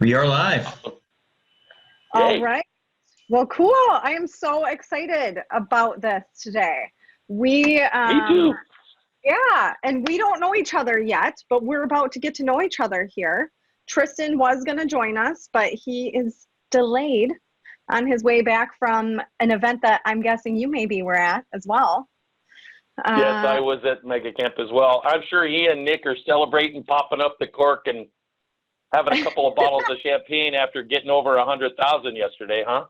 We are live. All right. Well, cool. I am so excited about this today. Me too. Yeah, and we don't know each other yet, but we're about to get to know each other here. Tristan was going to join us, but he is delayed on his way back from an event that I'm guessing you maybe were at as well. Yes, I was at Mega Camp as well. I'm sure he and Nick are celebrating, popping up the cork and having a couple of bottles of champagne after getting over 100,000 yesterday, huh?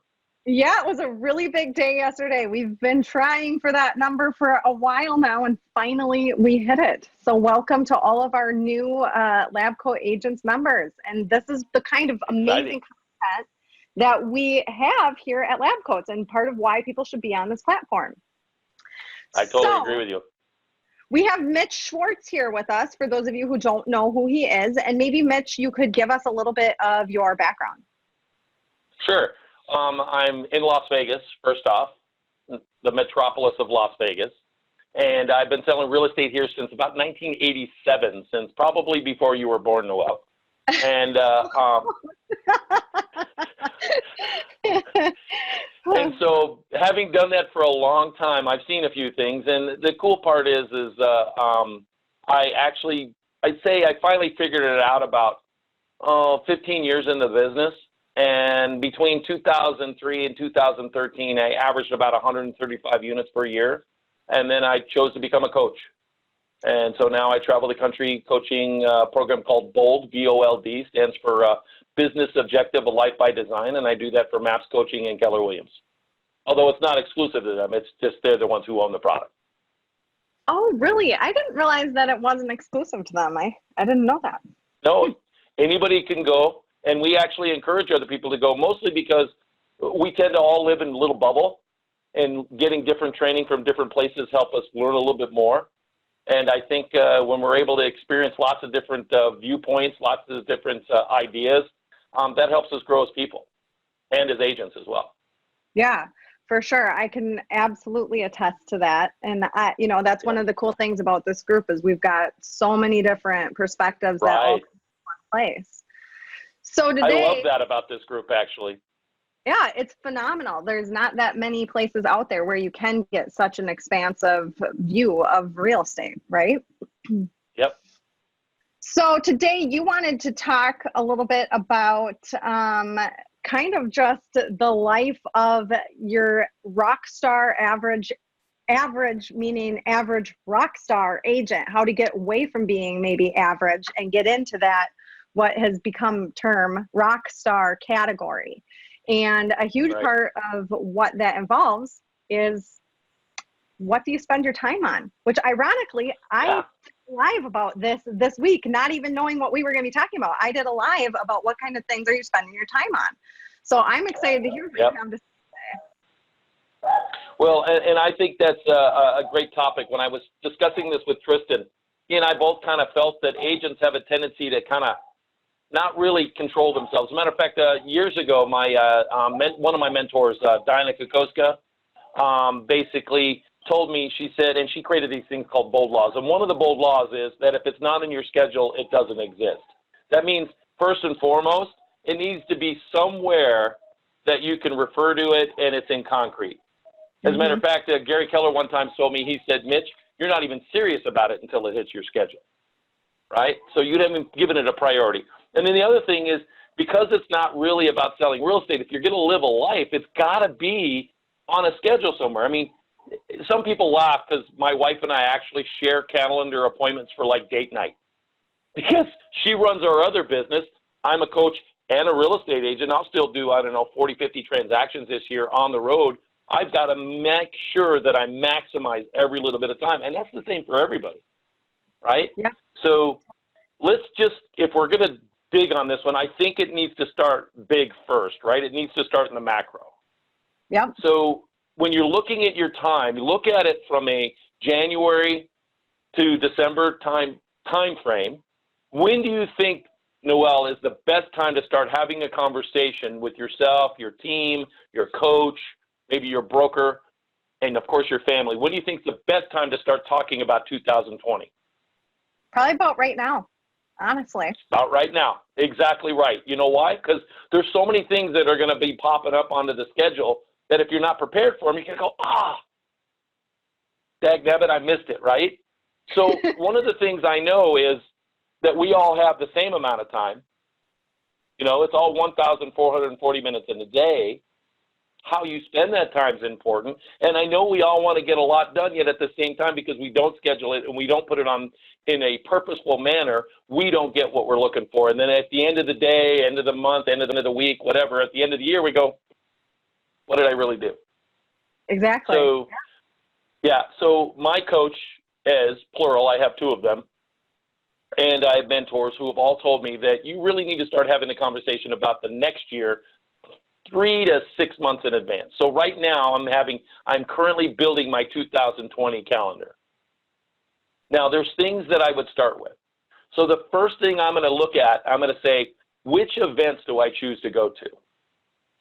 Yeah, it was a really big day yesterday. We've been trying for that number for a while now, and finally we hit it. So welcome to all of our new LabCoat Agents members. And this is the kind of amazing content that we have here at LabCoats and part of why people should be on this platform. I totally agree with you. We have Mitch Schwartz here with us, for those of you who don't know who he is. And maybe, Mitch, you could give us a little bit of your background. Sure. I'm in Las Vegas, first off, the metropolis of Las Vegas. And I've been selling real estate here since about 1987, since probably before you were born, Noelle. And and so having done that for a long time, I've seen a few things. And the cool part is I'd say I finally figured it out about 15 years in the business. And between 2003 and 2013, I averaged about 135 units per year. And then I chose to become a coach. And so now I travel the country coaching a program called BOLD, B-O-L-D, stands for Business Objective, a Life by Design. And I do that for MAPS Coaching and Keller Williams. Although it's not exclusive to them, it's just they're the ones who own the product. Oh, really? I didn't realize that it wasn't exclusive to them. I didn't know that. No, anybody can go. And we actually encourage other people to go, mostly because we tend to all live in a little bubble, and getting different training from different places help us learn a little bit more. And I think when we're able to experience lots of different viewpoints, lots of different ideas, that helps us grow as people and as agents as well. Yeah, for sure. I can absolutely attest to that. And that's one of the cool things about this group is we've got so many different perspectives that all come in one place. So today, I love that about this group, actually. Yeah, it's phenomenal. There's not that many places out there where you can get such an expansive view of real estate, right? Yep. So today you wanted to talk a little bit about kind of just the life of your Rockstar average meaning average Rockstar agent, how to get away from being maybe average and get into that what has become term Rockstar category. And a huge part of what that involves is what do you spend your time on? Which ironically, I did a live about this week, not even knowing what we were going to be talking about. I did a live about what kind of things are you spending your time on. So I'm excited to hear what you have to say. Well, and I think that's a great topic. When I was discussing this with Tristan, he and I both kind of felt that agents have a tendency to kind of not really control themselves. As a matter of fact, years ago, my one of my mentors, Diana Kokoska, basically told me, she said, and she created these things called bold laws. And one of the bold laws is that if it's not in your schedule, it doesn't exist. That means, first and foremost, it needs to be somewhere that you can refer to it and it's in concrete. As a matter of fact, Gary Keller one time told me, he said, Mitch, you're not even serious about it until it hits your schedule, right? So you haven't given it a priority. And then the other thing is, because it's not really about selling real estate, if you're going to live a life, it's got to be on a schedule somewhere. I mean, some people laugh because my wife and I actually share calendar appointments for like date night. Because she runs our other business. I'm a coach and a real estate agent. I'll still do, 40, 50 transactions this year on the road. I've got to make sure that I maximize every little bit of time. And that's the same for everybody, right? Yeah. So let's just, if we're going to dig on this one, I think it needs to start big first, right? It needs to start in the macro. Yeah. So when you're looking at your time, you look at it from a January to December time frame. When do you think, Noelle, is the best time to start having a conversation with yourself, your team, your coach, maybe your broker, and of course your family? When do you think is the best time to start talking about 2020? Probably about right now. honestly. About right now. Exactly right. You know why? Because there's so many things that are going to be popping up onto the schedule that if you're not prepared for them, you can go, dagnabbit, I missed it, right? So one of the things I know is that we all have the same amount of time. You know, it's all 1,440 minutes in a day. How you spend that time is important. And I know we all want to get a lot done, yet at the same time, because we don't schedule it and we don't put it on in a purposeful manner, we don't get what we're looking for. And then at the end of the day, end of the month, end of the week, whatever, at the end of the year, we go, what did I really do? Exactly. So, yeah, so my coach is, plural, I have two of them, and I have mentors who have all told me that you really need to start having a conversation about the next year 3 to 6 months in advance. So right now I'm currently building my 2020 calendar. Now there's things that I would start with. So the first thing I'm going to look at, I'm going to say, which events do I choose to go to?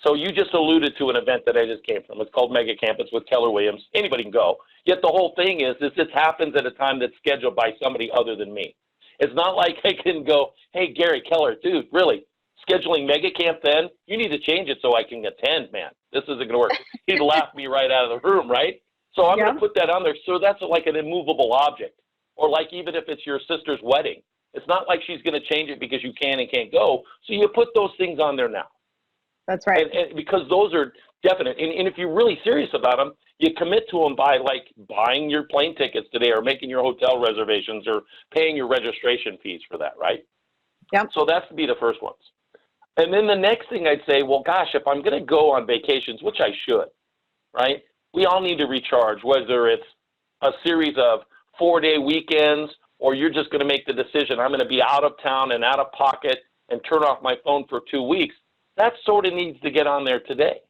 So you just alluded to an event that I just came from. It's called Mega Camp. It's with Keller Williams. Anybody can go. Yet the whole thing is this happens at a time that's scheduled by somebody other than me. It's not like I can go, hey, Gary Keller, dude, really, scheduling Mega Camp then? You need to change it so I can attend, man. This isn't going to work. He'd laugh me right out of the room, right? So I'm going to put that on there. So that's like an immovable object. Or like even if it's your sister's wedding. It's not like she's going to change it because you can and can't go. So you put those things on there now. That's right. And because those are definite. And if you're really serious about them, you commit to them by like buying your plane tickets today or making your hotel reservations or paying your registration fees for that, right? Yep. So that's to be the first ones. And then the next thing I'd say, well, gosh, if I'm going to go on vacations, which I should, right? We all need to recharge, whether it's a series of 4-day weekends or you're just going to make the decision, I'm going to be out of town and out of pocket and turn off my phone for 2 weeks. That sort of needs to get on there today.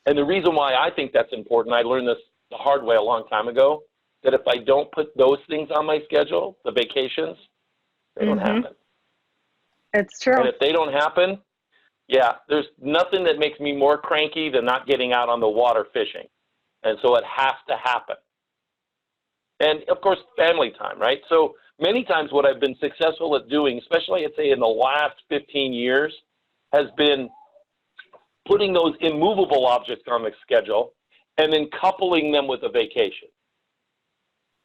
And the reason why I think that's important, I learned this the hard way a long time ago, that if I don't put those things on my schedule, the vacations, they don't happen. It's true. And if they don't happen, yeah, there's nothing that makes me more cranky than not getting out on the water fishing. And so it has to happen. And of course, family time, right? So many times what I've been successful at doing, especially I'd say in the last 15 years, has been putting those immovable objects on the schedule and then coupling them with a vacation.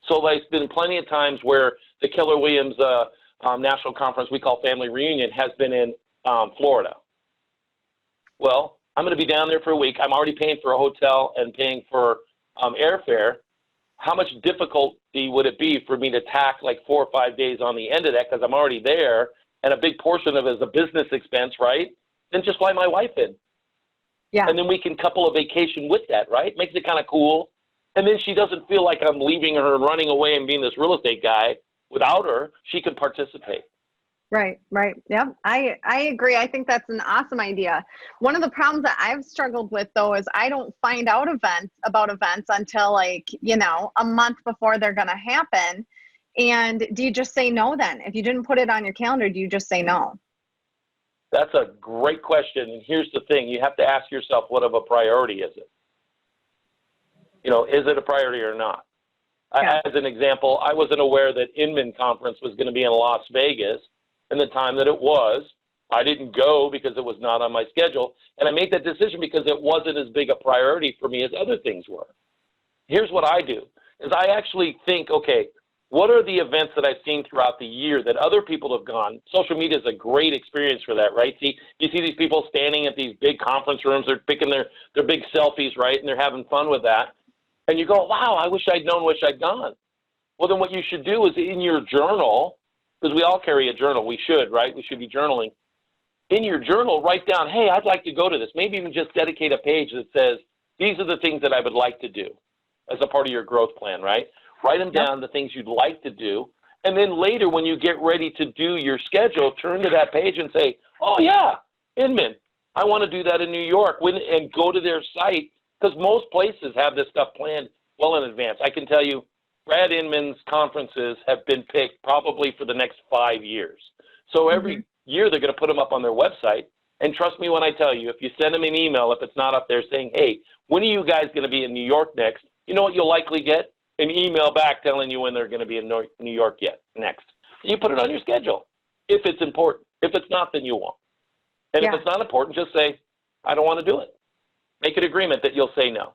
So there's been plenty of times where the Keller Williams national conference we call Family Reunion has been in Florida. Well, I'm going to be down there for a week. I'm already paying for a hotel and paying for airfare. How much difficulty would it be for me to tack like 4 or 5 days on the end of that because I'm already there and a big portion of it is a business expense, right? Then just fly my wife in. Yeah. And then we can couple a vacation with that, right? Makes it kind of cool. And then she doesn't feel like I'm leaving her and running away and being this real estate guy. Without her, she can participate. Right, right. Yep. I agree. I think that's an awesome idea. One of the problems that I've struggled with though is I don't find out about events until like, a month before they're going to happen. And do you just say no then? If you didn't put it on your calendar, do you just say no? That's a great question. And here's the thing. You have to ask yourself, what of a priority is it? Is it a priority or not? Yeah. As an example, I wasn't aware that Inman Conference was going to be in Las Vegas, and the time that it was, I didn't go because it was not on my schedule, and I made that decision because it wasn't as big a priority for me as other things were. Here's what I do, is I actually think, okay, what are the events that I've seen throughout the year that other people have gone? Social media is a great experience for that, right? You see these people standing at these big conference rooms, they're picking their big selfies, right, and they're having fun with that. And you go, wow, I wish I'd known, wish I'd gone. Well, then what you should do is in your journal, because we all carry a journal. We should, right? We should be journaling. In your journal, write down, hey, I'd like to go to this. Maybe even just dedicate a page that says, these are the things that I would like to do as a part of your growth plan, right? Write them down, the things you'd like to do. And then later when you get ready to do your schedule, turn to that page and say, oh, yeah, Inman, I want to do that in New York. And go to their site. Because most places have this stuff planned well in advance. I can tell you, Brad Inman's conferences have been picked probably for the next 5 years. So every year they're going to put them up on their website. And trust me when I tell you, if you send them an email, if it's not up there saying, hey, when are you guys going to be in New York next? You know what you'll likely get? An email back telling you when they're going to be in New York next. You put it on your schedule if it's important. If it's not, then you won't. And if it's not important, just say, I don't want to do it. Make an agreement that you'll say no.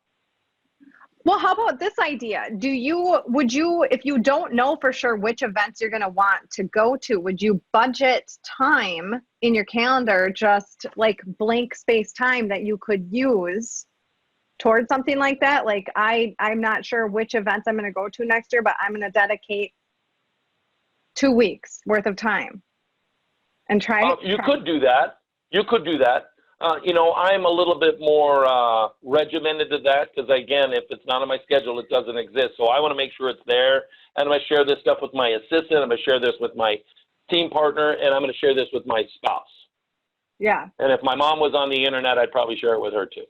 Well, how about this idea? Would you, if you don't know for sure which events you're going to want to go to, would you budget time in your calendar, just like blank space time that you could use towards something like that? Like I'm not sure which events I'm going to go to next year, but I'm going to dedicate 2 weeks worth of time and try. You could do that. You could do that. I'm a little bit more regimented to that because, again, if it's not on my schedule, it doesn't exist. So I want to make sure it's there, and I'm going to share this stuff with my assistant. I'm going to share this with my team partner, and I'm going to share this with my spouse. Yeah. And if my mom was on the internet, I'd probably share it with her too.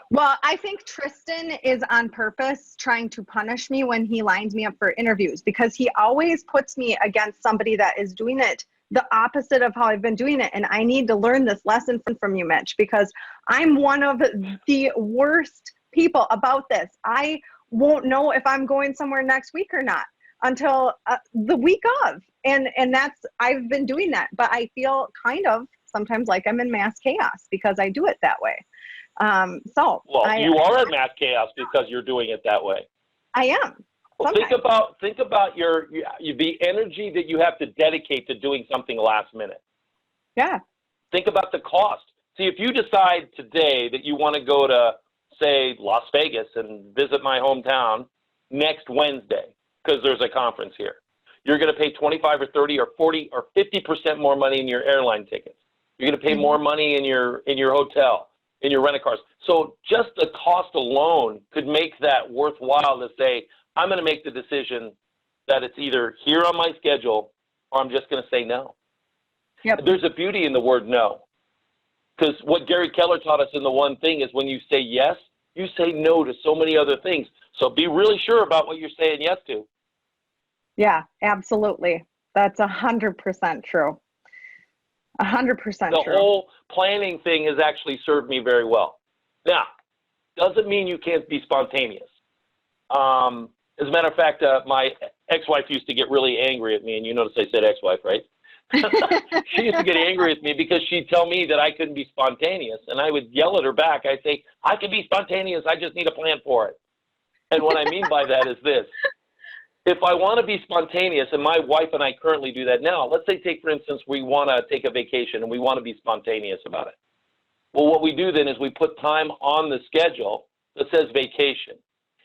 Well, I think Tristan is on purpose trying to punish me when he lines me up for interviews, because he always puts me against somebody that is doing it the opposite of how I've been doing it. And I need to learn this lesson from you, Mitch, because I'm one of the worst people about this. I won't know if I'm going somewhere next week or not until the week of. And I've been doing that, but I feel kind of sometimes like I'm in mass chaos because I do it that way. You are in mass chaos because you're doing it that way. I am. Well, think about the energy that you have to dedicate to doing something last minute. Yeah. Think about the cost. See, if you decide today that you want to go to, say, Las Vegas and visit my hometown next Wednesday because there's a conference here, you're going to pay 25 or 30 or 40 or 50% more money in your airline tickets. You're going to pay more money in your hotel, in your rental cars. So just the cost alone could make that worthwhile to say, I'm going to make the decision that it's either here on my schedule or I'm just going to say no. Yep. There's a beauty in the word no. Because what Gary Keller taught us in the one thing is when you say yes, you say no to so many other things. So be really sure about what you're saying yes to. Yeah, absolutely. That's 100% true. 100% true. The whole planning thing has actually served me very well. Now, doesn't mean you can't be spontaneous. As a matter of fact, my ex-wife used to get really angry at me, and you notice I said ex-wife, right? She used to get angry at me because she'd tell me that I couldn't be spontaneous, and I would yell at her back. I'd say, I can be spontaneous, I just need a plan for it. And what I mean by that is this. If I want to be spontaneous, and my wife and I currently do that now, let's say, for instance, we want to take a vacation, and we want to be spontaneous about it. Well, what we do then is we put time on the schedule that says vacation.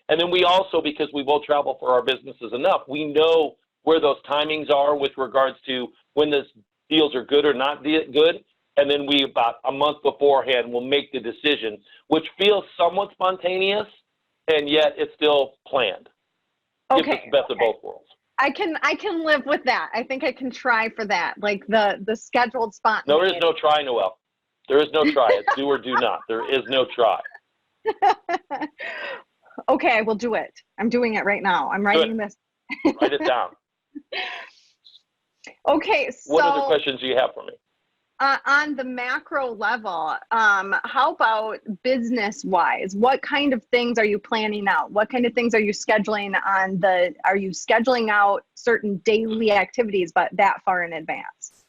And then we also, because we both travel for our businesses enough, we know where those timings are with regards to when those deals are good or not good. And then we, about a month beforehand, will make the decision, which feels somewhat spontaneous, and yet it's still planned. Okay. Gives us the best of both worlds. I can live with that. I think I can try for that, like the scheduled spontaneity. No, there is no try, Noelle. There is no try. It's do or do not. There is no try. Okay, I will do it. I'm doing it right now. I'm writing this. Write it down. Okay, so what other questions do you have for me? On the macro level, how about business-wise? What kind of things are you planning out? What kind of things are you scheduling are you scheduling out certain daily activities, but that far in advance?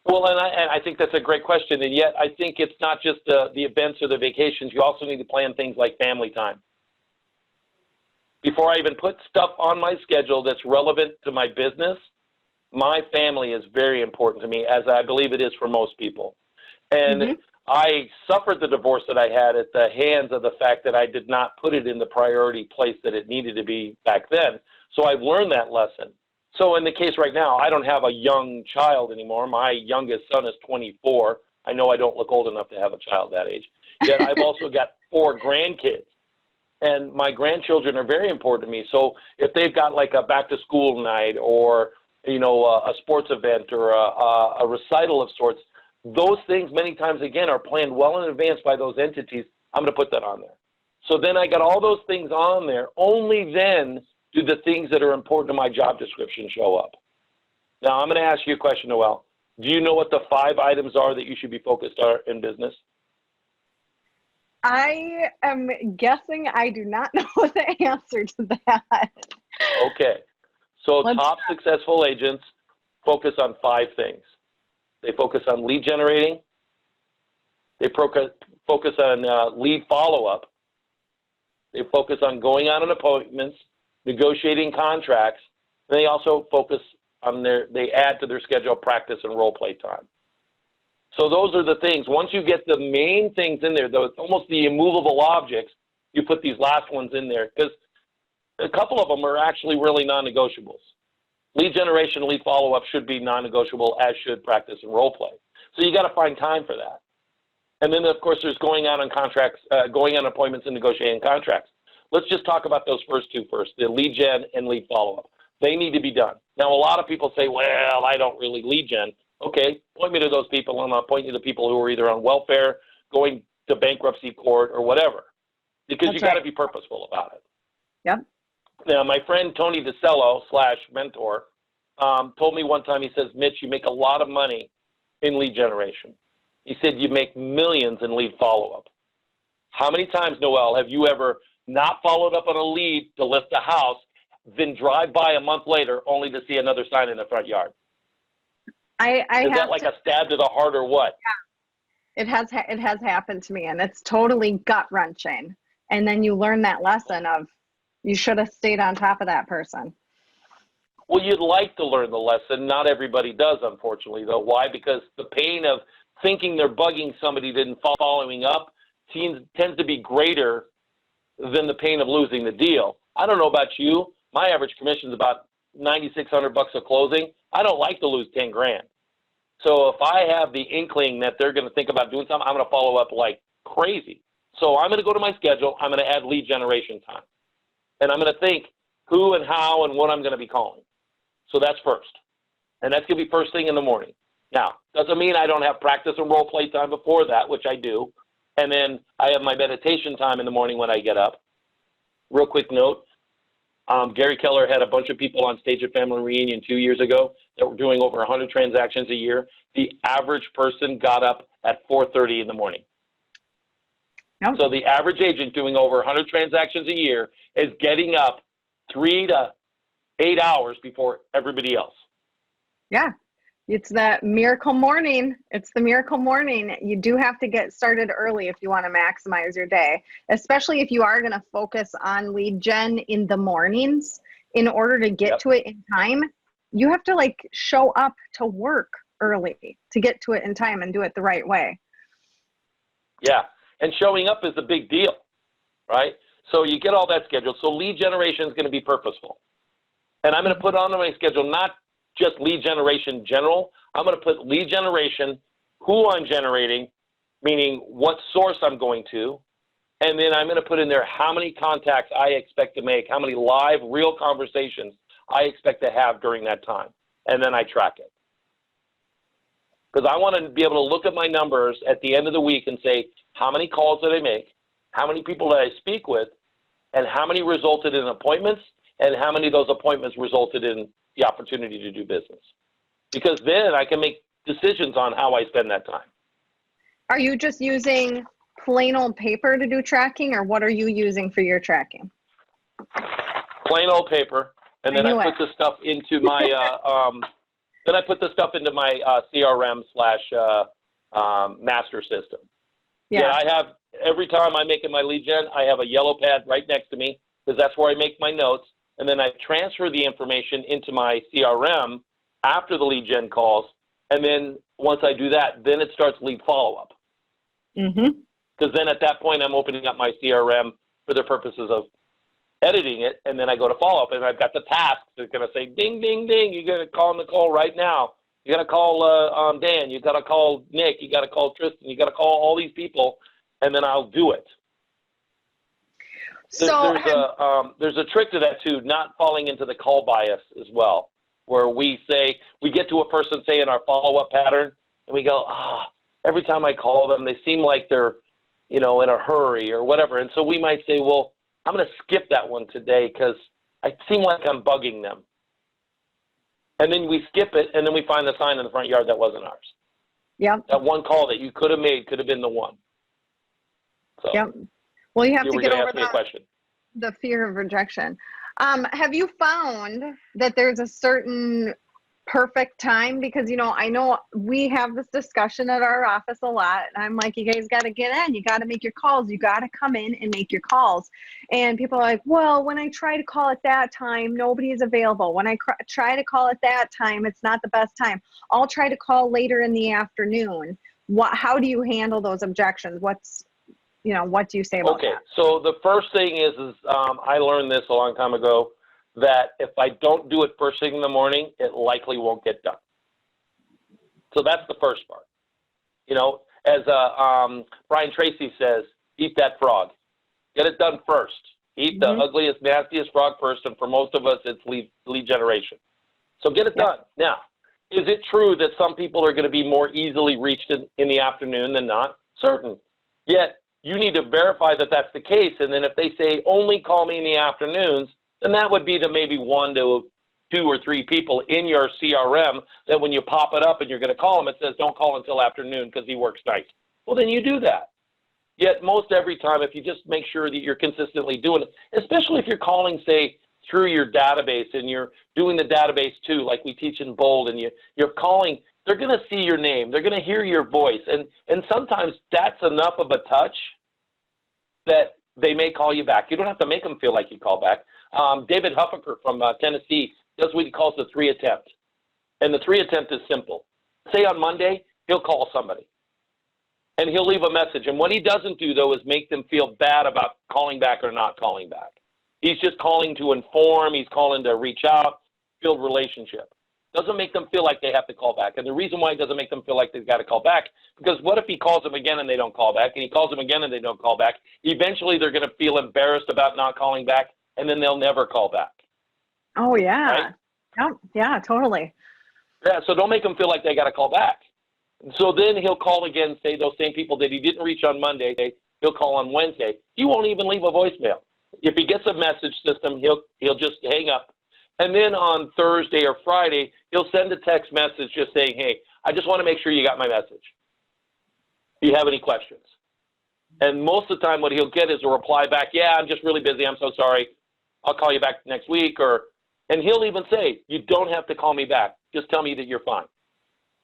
Well, and I think that's a great question. And yet I think it's not just the events or the vacations. You also need to plan things like family time. Before I even put stuff on my schedule that's relevant to my business, my family is very important to me, as I believe it is for most people. And I suffered the divorce that I had at the hands of the fact that I did not put it in the priority place that it needed to be back then. So I've learned that lesson. So in the case right now, I don't have a young child anymore. My youngest son is 24. I know I don't look old enough to have a child that age. Yet I've also got 4 grandkids. And my grandchildren are very important to me. So if they've got like a back to school night or, a sports event or a recital of sorts, those things many times, again, are planned well in advance by those entities. I'm going to put that on there. So then I got all those things on there. Only then do the things that are important to my job description show up. Now, I'm going to ask you a question, Noelle. Do you know what the 5 items are that you should be focused on in business? I am guessing I do not know the answer to that. Okay. So top successful agents focus on 5 things. They focus on lead generating. They focus on lead follow-up. They focus on going on appointments, negotiating contracts, and they also focus on they add to their schedule practice and role play time. So those are the things. Once you get the main things in there, though, almost the immovable objects, you put these last ones in there because a couple of them are actually really non-negotiables. Lead generation, lead follow-up should be non-negotiable, as should practice and role play. So you got to find time for that. And then, of course, there's going out on contracts, going on appointments and negotiating contracts. Let's just talk about those first two first, the lead gen and lead follow-up. They need to be done. Now, a lot of people say, well, I don't really lead gen. Okay, point me to those people, and I'll point you to people who are either on welfare, going to bankruptcy court, or whatever, because you got to be purposeful about it. Yep. Now, my friend Tony DeCello / mentor told me one time, he says, Mitch, you make a lot of money in lead generation. He said you make millions in lead follow-up. How many times, Noel, have you ever not followed up on a lead to list a house, then drive by a month later only to see another sign in the front yard? Is that like a stab to the heart or what? Yeah, it has happened to me, and it's totally gut-wrenching. And then you learn that lesson of you should have stayed on top of that person. Well, you'd like to learn the lesson. Not everybody does, unfortunately, though. Why? Because the pain of thinking they're bugging somebody and following up tends to be greater than the pain of losing the deal. I don't know about you. My average commission is about $9,600 a closing. I don't like to lose 10 grand. So if I have the inkling that they're going to think about doing something, I'm going to follow up like crazy. So I'm going to go to my schedule. I'm going to add lead generation time. And I'm going to think who and how and what I'm going to be calling. So that's first. And that's going to be first thing in the morning. Now, doesn't mean I don't have practice and role play time before that, which I do. And then I have my meditation time in the morning when I get up. Real quick note, Gary Keller had a bunch of people on stage at Family Reunion 2 years ago that were doing over 100 transactions a year. The average person got up at 4:30 in the morning. Nope. So the average agent doing over 100 transactions a year is getting up 3 to 8 hours before everybody else. Yeah, it's that miracle morning. It's the miracle morning. You do have to get started early if you want to maximize your day, especially if you are going to focus on lead gen in the mornings. In order to get to it in time, you have to like show up to work early to get to it in time and do it the right way. Yeah, and showing up is a big deal, right? So you get all that scheduled. So lead generation is going to be purposeful. And I'm going to put on my schedule not just lead generation general. I'm going to put lead generation, who I'm generating, meaning what source I'm going to, and then I'm going to put in there how many contacts I expect to make, how many live, real conversations I expect to have during that time, and then I track it. Because I want to be able to look at my numbers at the end of the week and say, how many calls did I make, how many people did I speak with, and how many resulted in appointments, and how many of those appointments resulted in the opportunity to do business. Because then I can make decisions on how I spend that time. Are you just using plain old paper to do tracking, or what are you using for your tracking? Plain old paper, and then I put the stuff into my then I put the stuff into my CRM / master system. Yeah, I have, every time I'm making my lead gen, I have a yellow pad right next to me because that's where I make my notes. And then I transfer the information into my CRM after the lead gen calls. And then once I do that, then it starts lead follow-up. Because then at that point, I'm opening up my CRM for the purposes of editing it. And then I go to follow-up, and I've got the tasks that are going to say, ding, ding, ding, you got to call Nicole right now. You got to call Dan. You got to call Nick. You got to call Tristan. You got to call all these people, and then I'll do it. So there's a trick to that too, not falling into the call bias as well, where we get to a person, say, in our follow-up pattern, and we go, every time I call them, they seem like they're, in a hurry or whatever. And so we might say, well, I'm going to skip that one today because I seem like I'm bugging them. And then we skip it, and then we find the sign in the front yard that wasn't ours. Yep. That one call that you could have made could have been the one. So. Yep. Well, you have to get over the fear of rejection. Have you found that there's a certain perfect time? Because, I know we have this discussion at our office a lot. And I'm like, you guys got to get in. You got to make your calls. You got to come in and make your calls. And people are like, well, when I try to call at that time, nobody is available. When I try to call at that time, it's not the best time. I'll try to call later in the afternoon. How do you handle those objections? What do you say about that? Okay, so the first thing is I learned this a long time ago, that if I don't do it first thing in the morning, it likely won't get done. So that's the first part. As Brian Tracy says, eat that frog. Get it done first. Eat the ugliest, nastiest frog first, and for most of us, it's lead generation. So get it done. Now, is it true that some people are going to be more easily reached in the afternoon than not? Certain. Yet, you need to verify that that's the case, and then if they say, only call me in the afternoons, then that would be the maybe 1 to 2 or 3 people in your CRM that when you pop it up and you're going to call them, it says, don't call until afternoon because he works nights. Well, then you do that. Yet most every time, if you just make sure that you're consistently doing it, especially if you're calling, say, through your database and you're doing the database too, like we teach in Bold, and you're calling, they're going to see your name. They're going to hear your voice. And sometimes that's enough of a touch that they may call you back. You don't have to make them feel like you call back. David Huffaker from Tennessee does what he calls the 3 attempt. And the 3 attempt is simple. Say on Monday, he'll call somebody. And he'll leave a message. And what he doesn't do, though, is make them feel bad about calling back or not calling back. He's just calling to inform. He's calling to reach out, build relationship. Doesn't make them feel like they have to call back. And the reason why he doesn't make them feel like they've got to call back, because what if he calls them again and they don't call back, and he calls them again and they don't call back? Eventually, they're going to feel embarrassed about not calling back, and then they'll never call back. Oh, yeah. Right? Oh, yeah, totally. Yeah, so don't make them feel like they got to call back. So then he'll call again, say those same people that he didn't reach on Monday, he'll call on Wednesday. He won't even leave a voicemail. If he gets a message system, he'll just hang up. And then on Thursday or Friday, he'll send a text message just saying, hey, I just want to make sure you got my message. Do you have any questions? And most of the time what he'll get is a reply back, yeah, I'm just really busy. I'm so sorry. I'll call you back next week. And he'll even say, you don't have to call me back. Just tell me that you're fine.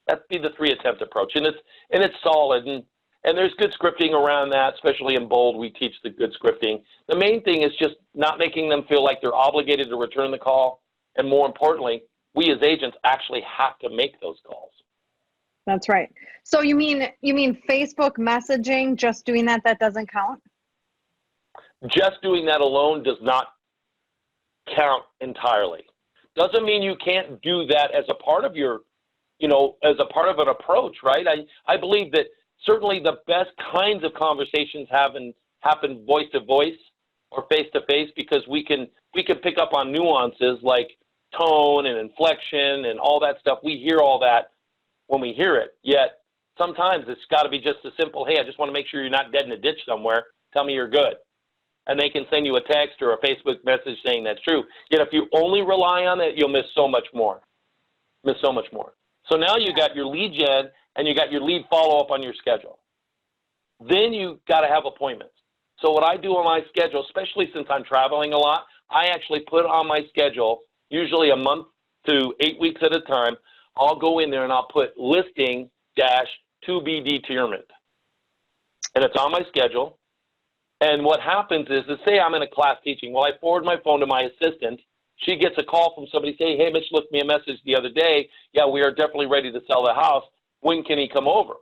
That'd be the 3 attempt approach. And it's solid. And there's good scripting around that, especially in Bold. We teach the good scripting. The main thing is just not making them feel like they're obligated to return the call. And more importantly, we as agents actually have to make those calls. That's right. So you mean Facebook messaging, just doing that doesn't count? Just doing that alone does not count entirely. Doesn't mean you can't do that as a part of your, as a part of an approach, right? I believe that certainly the best kinds of conversations happen voice to voice or face to face, because we can pick up on nuances like tone and inflection and all that stuff. We hear all that when we hear it. Yet sometimes it's got to be just as simple. Hey, I just want to make sure you're not dead in a ditch somewhere. Tell me you're good. And they can send you a text or a Facebook message saying that's true. Yet if you only rely on it, you'll miss so much more. So now you got your lead gen and you got your lead follow-up on your schedule. Then you got to have appointments. So what I do on my schedule, especially since I'm traveling a lot, I actually put on my schedule, usually a month to 8 weeks at a time, I'll go in there and I'll put listing dash to be determined. And it's on my schedule. And what happens is say I'm in a class teaching. Well, I forward my phone to my assistant. She gets a call from somebody saying, hey, Mitch left me a message the other day. Yeah, we are definitely ready to sell the house. When can he come over?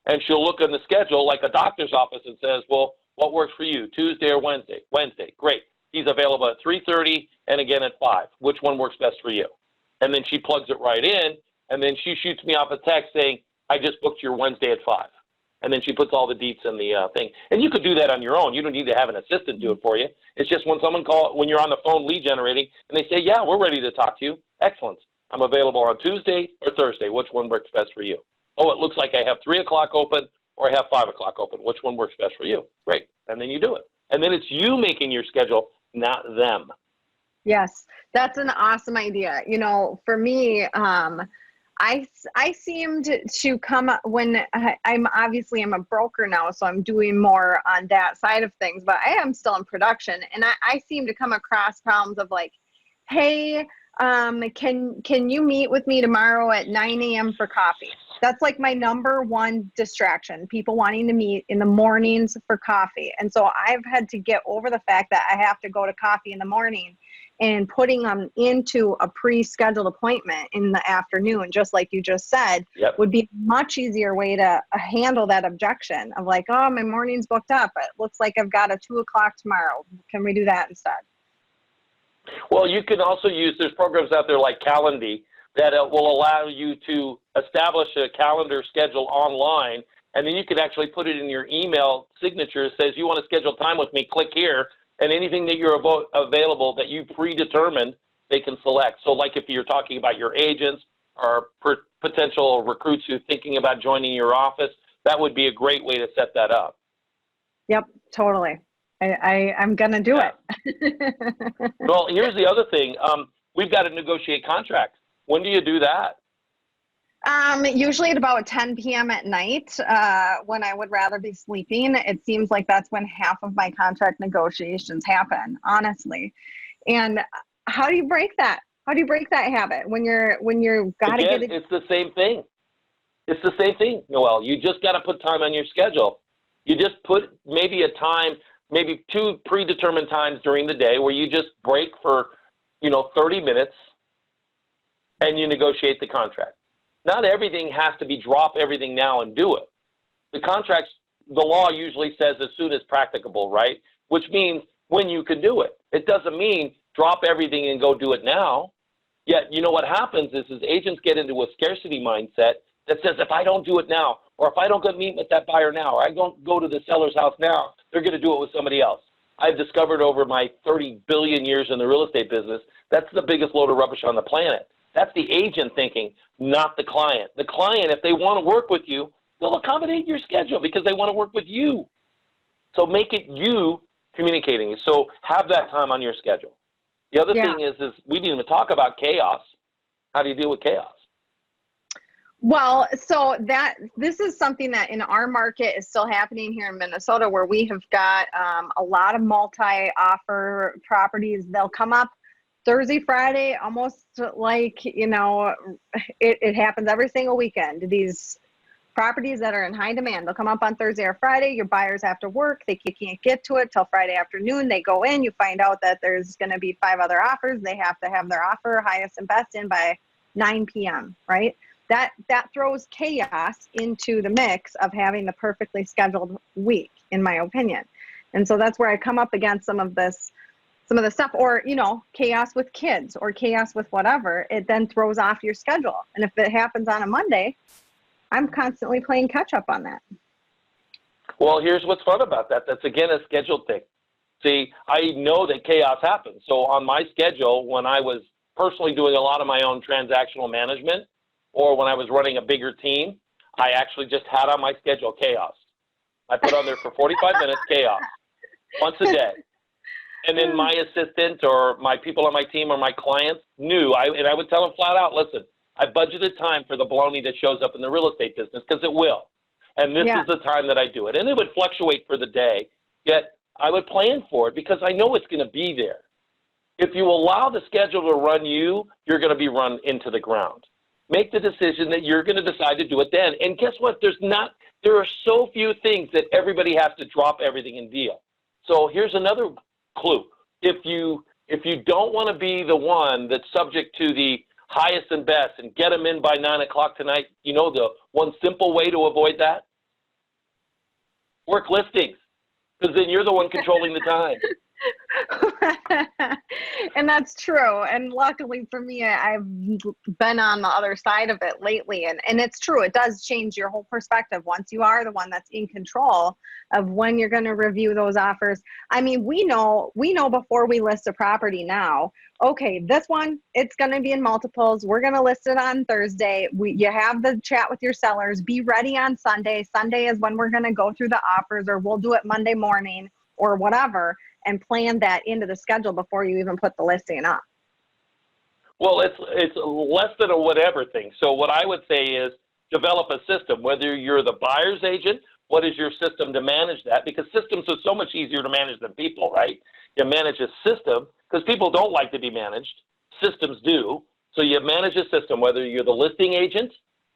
And she'll look in the schedule like a doctor's office and says, well, what works for you, Tuesday or Wednesday? Wednesday, great. He's available at 3:30 and again at 5. Which one works best for you? And then she plugs it right in, and then she shoots me off a text saying, I just booked your Wednesday at 5. And then she puts all the deets in the thing. And you could do that on your own. You don't need to have an assistant do it for you. It's just when someone when you're on the phone lead generating, and they say, yeah, we're ready to talk to you. Excellent. I'm available on Tuesday or Thursday. Which one works best for you? Oh, it looks like I have 3 o'clock open or I have 5 o'clock open. Which one works best for you? Great. And then you do it. And then it's you making your schedule, not them. Yes, that's an awesome idea. For me, I seemed to come when I'm a broker now, so I'm doing more on that side of things, but I am still in production, and I seem to come across problems of like, hey, Can you meet with me tomorrow at 9 a.m. for coffee? That's like my number one distraction, people wanting to meet in the mornings for coffee. And so I've had to get over the fact that I have to go to coffee in the morning, and putting them into a pre-scheduled appointment in the afternoon, just like you just said, Yep. would be a much easier way to handle that objection of like, oh, my morning's booked up. It looks like I've got a 2 o'clock tomorrow. Can we do that instead? Well, you can also use, there's programs out there like Calendly that will allow you to establish a calendar schedule online, and then you can actually put it in your email signature. It says, you want to schedule time with me, click here, and anything that you're available that you predetermined, they can select. So like if you're talking about your agents or potential recruits who are thinking about joining your office, that would be a great way to set that up. Yep, totally. I'm going to do it. Well, here's the other thing. We've got to negotiate contracts. When do you do that? Usually at about 10 p.m. at night, when I would rather be sleeping. It seems like that's when half of my contract negotiations happen, honestly. And how do you break that? How do you break that habit when you're got to get it? It's the same thing. It's the same thing, Noelle. You just got to put time on your schedule. You just put maybe a time, maybe 2 predetermined times during the day where you just break for, 30 minutes and you negotiate the contract. Not everything has to be drop everything now and do it. The contracts, the law usually says as soon as practicable, right? Which means when you can do it. It doesn't mean drop everything and go do it now. Yet, what happens is agents get into a scarcity mindset that says, if I don't do it now, or if I don't go meet with that buyer now, or I don't go to the seller's house now, they're going to do it with somebody else. I've discovered over my 30 billion years in the real estate business, that's the biggest load of rubbish on the planet. That's the agent thinking, not the client. The client, if they want to work with you, they'll accommodate your schedule because they want to work with you. So make it you communicating. So have that time on your schedule. The other thing is we didn't even talk about chaos. How do you deal with chaos? Well, so this is something that in our market is still happening here in Minnesota, where we have got a lot of multi-offer properties. They'll come up Thursday, Friday, almost like, it happens every single weekend. These properties that are in high demand, they'll come up on Thursday or Friday. Your buyers have to work. They can't get to it till Friday afternoon. They go in, you find out that there's going to be 5 other offers. They have to have their offer highest and best in by 9 p.m., right? That throws chaos into the mix of having the perfectly scheduled week, in my opinion. And so that's where I come up against some of the stuff, or, chaos with kids or chaos with whatever. It then throws off your schedule. And if it happens on a Monday, I'm constantly playing catch up on that. Well, here's what's fun about that. That's, again, a scheduled thing. See, I know that chaos happens. So on my schedule, when I was personally doing a lot of my own transactional management, or when I was running a bigger team, I actually just had on my schedule chaos. I put on there for 45 minutes, chaos, once a day. And then my assistant or my people on my team or my clients knew, and I would tell them flat out, listen, I budgeted time for the baloney that shows up in the real estate business because it will. And this is the time that I do it. And it would fluctuate for the day, yet I would plan for it because I know it's going to be there. If you allow the schedule to run you, you're going to be run into the ground. Make the decision that you're going to decide to do it then. And guess what? There are so few things that everybody has to drop everything and deal. So here's another clue. If you don't want to be the one that's subject to the highest and best and get them in by 9 o'clock tonight, the one simple way to avoid that? Work listings, because then you're the one controlling the time. And that's true. And luckily for me, I've been on the other side of it lately. And it's true. It does change your whole perspective once you are the one that's in control of when you're going to review those offers. I mean, we know before we list a property now, okay, this one, it's going to be in multiples. We're going to list it on Thursday. You have the chat with your sellers. Be ready on Sunday. Sunday is when we're going to go through the offers, or we'll do it Monday morning or whatever, and plan that into the schedule before you even put the listing up. Well, it's less than a whatever thing. So what I would say is develop a system, whether you're the buyer's agent, what is your system to manage that? Because systems are so much easier to manage than people, right? You manage a system because people don't like to be managed. systems do. So you manage a system, whether you're the listing agent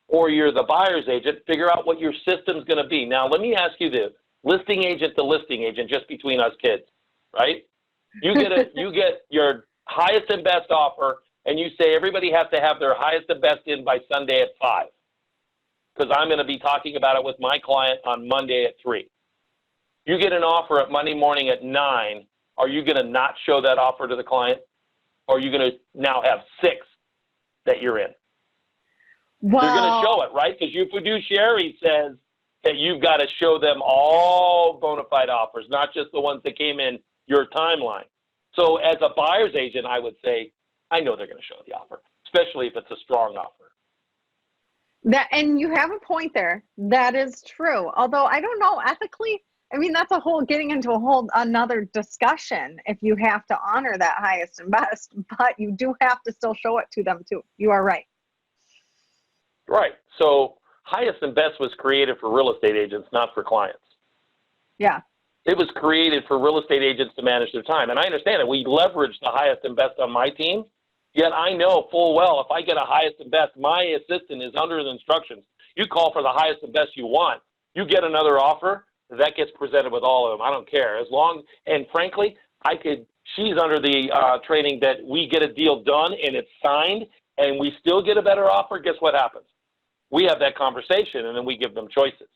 or you're the buyer's agent, figure out what your system's going to be. Now, let me ask you this. Listing agent to listing agent, just between us kids, right? You get your highest and best offer, and you say everybody has to have their highest and best in by Sunday at 5, because I'm going to be talking about it with my client on Monday at 3. You get an offer at Monday morning at 9. Are you going to not show that offer to the client? Or are you going to now have 6 that you're in? Well, You're going to show it, right? Because your fiduciary says that you've got to show them all bona fide offers, not just the ones that came in your timeline. So as a buyer's agent, I would say, I know they're going to show the offer, especially if it's a strong offer. And you have a point there. That is true. Although I don't know ethically, I mean, that's getting into a whole another discussion if you have to honor that highest and best, but you do have to still show it to them too. You are right. Right. So highest and best was created for real estate agents, not for clients. Yeah. It was created for real estate agents to manage their time. And I understand it. We leverage the highest and best on my team. Yet I know full well if I get a highest and best, my assistant is under the instructions. You call for the highest and best you want. You get another offer, that gets presented with all of them. I don't care. As long, and frankly, she's under the training that we get a deal done and it's signed and we still get a better offer. Guess what happens? We have that conversation and then we give them choices.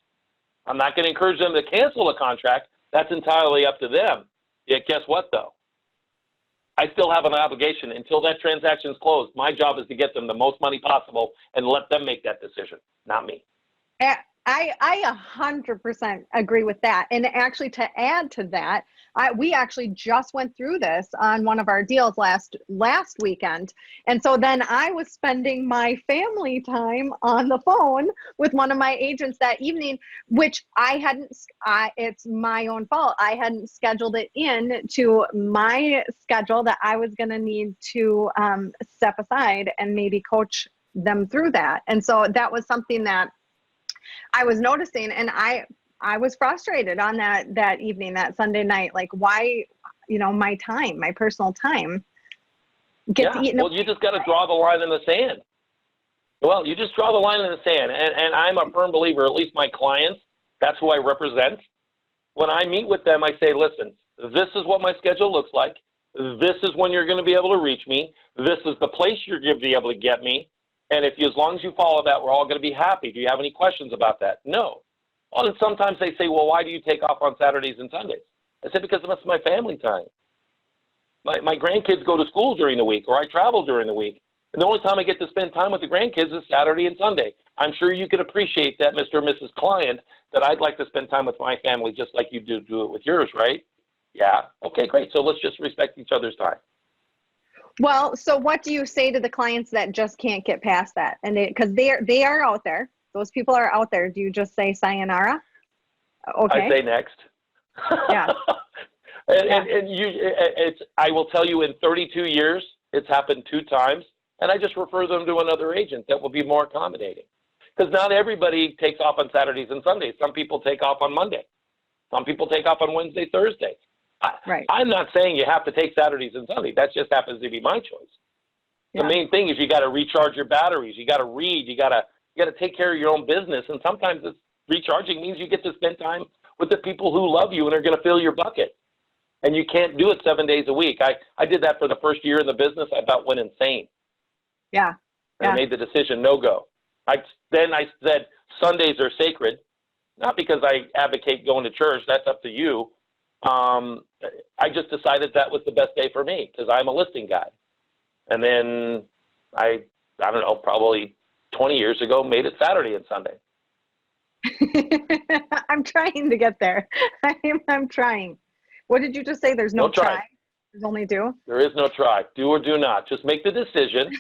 I'm not going to encourage them to cancel a contract. That's entirely up to them. Yet guess what though? I still have an obligation until that transaction's closed. My job is to get them the most money possible and let them make that decision, not me. I 100% agree with that. And actually, to add to that, we actually just went through this on one of our deals last weekend. And so then I was spending my family time on the phone with one of my agents that evening, which it's my own fault. I hadn't scheduled it in to my schedule that I was going to need to step aside and maybe coach them through that. And so that was something that I was noticing, and I was frustrated on that evening, that Sunday night. Like, why, my time, my personal time gets eaten. Well, you just got to draw the line in the sand. Well, you just draw the line in the sand. And I'm a firm believer, at least my clients, that's who I represent. When I meet with them, I say, listen, this is what my schedule looks like. This is when you're going to be able to reach me. This is the place you're going to be able to get me. And as long as you follow that, we're all going to be happy. Do you have any questions about that? No. Well, and sometimes they say, well, why do you take off on Saturdays and Sundays? I said, because that's my family time. My grandkids go to school during the week, or I travel during the week. And the only time I get to spend time with the grandkids is Saturday and Sunday. I'm sure you can appreciate that, Mr. and Mrs. Client, that I'd like to spend time with my family just like you do it with yours, right? Yeah. Okay, great. So let's just respect each other's time. Well, so what do you say to the clients that just can't get past that? And because they are out there, those people are out there. Do you just say sayonara? Okay. I say next. Yeah. I will tell you, in 32 years, it's happened 2 times, and I just refer them to another agent that will be more accommodating. Because not everybody takes off on Saturdays and Sundays. Some people take off on Monday. Some people take off on Wednesday, Thursday. Right. I'm not saying you have to take Saturdays and Sundays. That just happens to be my choice. Yeah. The main thing is you got to recharge your batteries. You got to read. You got to take care of your own business. And sometimes it's recharging means you get to spend time with the people who love you and are going to fill your bucket. And you can't do it 7 days a week. I did that for the first year in the business. I about went insane. Yeah. I made the decision, no go. Then I said Sundays are sacred, not because I advocate going to church. That's up to you. I just decided that was the best day for me because I'm a listing guy. And then I don't know, probably 20 years ago, made it Saturday and Sunday. I'm trying to get there. I'm trying. What did you just say? There's no try. There's only do. There is no try. Do or do not. Just make the decision.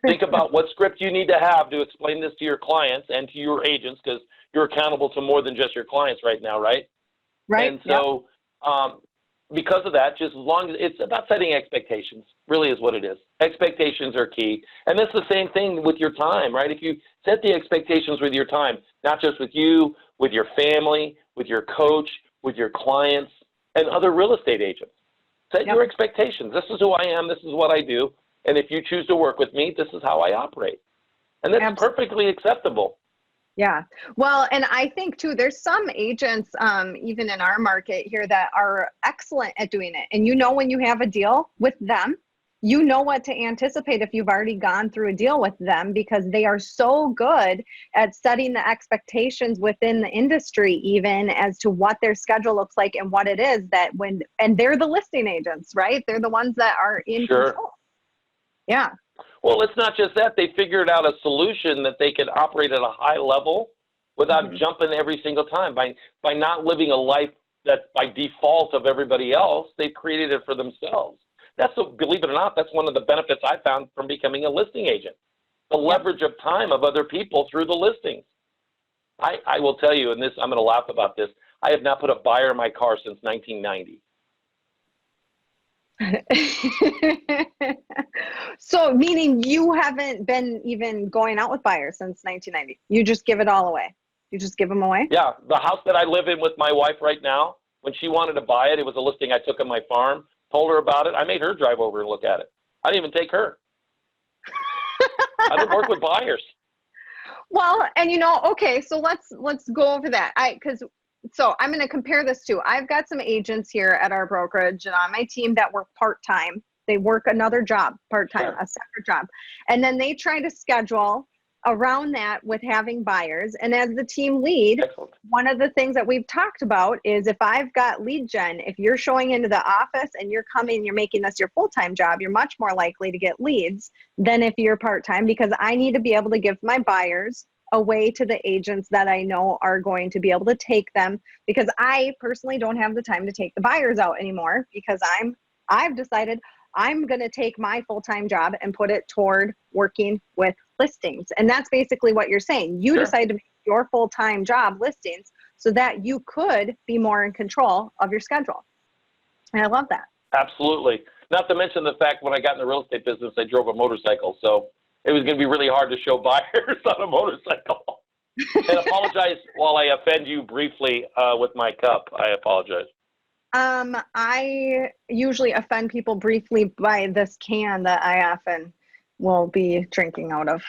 Think about what script you need to have to explain this to your clients and to your agents, because you're accountable to more than just your clients right now, right? Right. And so because of that, just as long as it's about setting expectations, really is what it is. Expectations are key. And that's the same thing with your time, right? If you set the expectations with your time, not just with you, with your family, with your coach, with your clients, and other real estate agents. Set your expectations. This is who I am. This is what I do. And if you choose to work with me, this is how I operate. And that's perfectly acceptable. Yeah. Well, and I think too, there's some agents, even in our market here, that are excellent at doing it. And you know, when you have a deal with them, you know what to anticipate if you've already gone through a deal with them, because they are so good at setting the expectations within the industry, even as to what their schedule looks like and what it is that and they're the listing agents, right? They're the ones that are in control. Yeah. Well, it's not just that. They figured out a solution that they can operate at a high level without jumping every single time. By not living a life that's by default of everybody else, they've created it for themselves. Believe it or not, that's one of the benefits I found from becoming a listing agent. The leverage of time of other people through the listings. I will tell you, and this, I'm going to laugh about this, I have not put a buyer in my car since 1990. So meaning you haven't been even going out with buyers since 1990. You just give it all away. You just give them away? Yeah. The house that I live in with my wife right now, when she wanted to buy it, it was a listing I took on my farm, told her about it. I made her drive over and look at it. I didn't even take her. I don't work with buyers. Well, and you know, okay, so let's go over that. So I'm going to compare this to, I've got some agents here at our brokerage and on my team that work part-time. They work another job part-time, a separate job. And then they try to schedule around that with having buyers. And as the team lead, one of the things that we've talked about is if I've got lead gen, if you're showing into the office and you're making this your full-time job, you're much more likely to get leads than if you're part-time, because I need to be able to give my buyers away to the agents that I know are going to be able to take them, because I personally don't have the time to take the buyers out anymore, because I've decided I'm going to take my full-time job and put it toward working with listings. And that's basically what you're saying. You decide to make your full-time job listings so that you could be more in control of your schedule. And I love that. Absolutely. Not to mention the fact when I got in the real estate business, I drove a motorcycle. So it was going to be really hard to show buyers on a motorcycle. And apologize while I offend you briefly with my cup. I apologize. I usually offend people briefly by this can that I often will be drinking out of.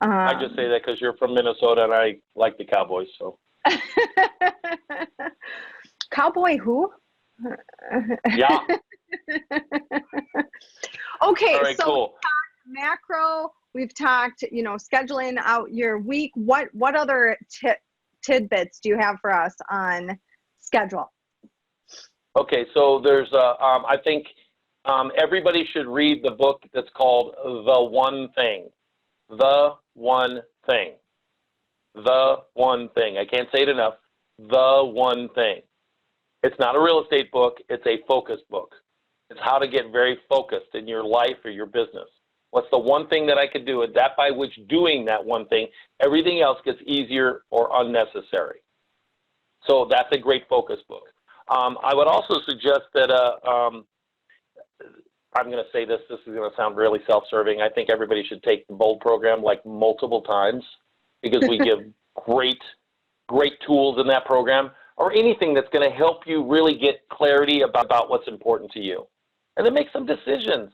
I just say that because you're from Minnesota and I like the Cowboys. So. Cowboy who? Yeah. Okay, all right, so cool. Macro, we've talked, scheduling out your week. What other tidbits do you have for us on schedule? Okay, so there's I think everybody should read the book that's called The One Thing. The One Thing. The One Thing. I can't say it enough. The One Thing. It's not a real estate book. It's a focus book. It's how to get very focused in your life or your business. What's the one thing that I could do, and that by which doing that one thing, everything else gets easier or unnecessary. So that's a great focus book. I would also suggest that, I'm going to say this is going to sound really self-serving. I think everybody should take the BOLD program like multiple times, because we give great tools in that program, or anything that's going to help you really get clarity about what's important to you. And then make some decisions.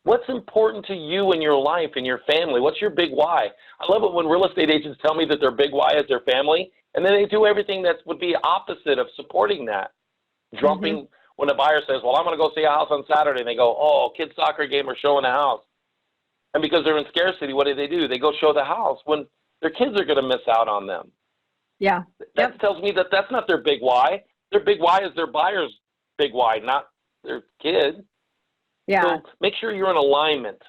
What's important to you in your life, in your family? What's your big why? I love it when real estate agents tell me that their big why is their family, and then they do everything that would be opposite of supporting that. Jumping when a buyer says, well, I'm going to go see a house on Saturday, and they go, oh, kids' soccer game or showing a house. And because they're in scarcity, what do? They go show the house when their kids are going to miss out on them. Yeah. That tells me that that's not their big why. Their big why is their buyer's big why, not their kid. Yeah. So make sure you're in alignment.